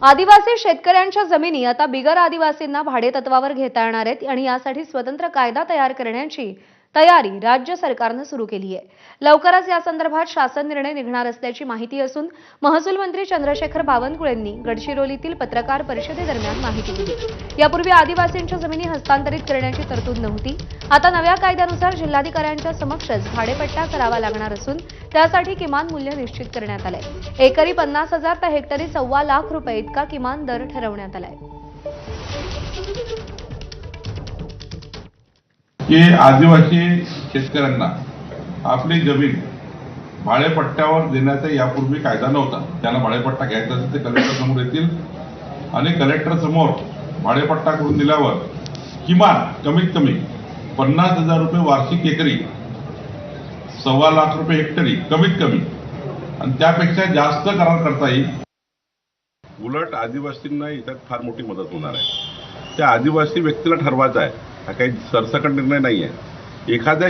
आदिवासी शेतकऱ्यांच्या जमिनी आता बिगर आदिवासींना भाडेतत्वावर घेता येणार आहेत आणि यासाठी स्वतंत्र कायदा तयार करण्याची तयारी राज्य सरकारने सुरू केली आहे। लवकरच या संदर्भात शासन निर्णय निघणार असल्याची माहिती असून महसूल मंत्री चंद्रशेखर बावनकुळेंनी गडचिरोलीतील पत्रकार परिषदेदरम्यान माहिती दिली। यापूर्वी आदिवासींच्या जमिनी हस्तांतरित करण्याची तरतूद नव्हती। आता नव्या कायद्यानुसार जिल्हाधिकाऱ्यांच्या समक्षच भाडेपट्टा करावा लागणार असून त्यासाठी किमान मूल्य निश्चित करण्यात आलंय। एकरी 50,000 तर हेक्टरी ₹1,25,00,000 इतका किमान दर ठरवण्यात आलाय। की आदिवासी शेतकऱ्यांना आपली जमीन भाडेपट्ट्यावर देण्याचा यापूर्वी कायदा नव्हता। त्यांना भाडेपट्टा घ्यायचा असेल ते कलेक्टर समोर येतील आणि कलेक्टर समोर भाडेपट्टा करून दिल्यावर किमान कमीत कमी ₹50,000 वार्षिक एकरी, ₹1,25,00,000 हेक्टरी कमीत कमी आणि त्यापेक्षा जास्त करार करता येईल। उलट आदिवासींना याच्यात फार मोठी मदत होणार आहे। त्या आदिवासी व्यक्तीला ठरवायचा आहे, हा काही सरसकट निर्णय नाही आहे। एखाद्या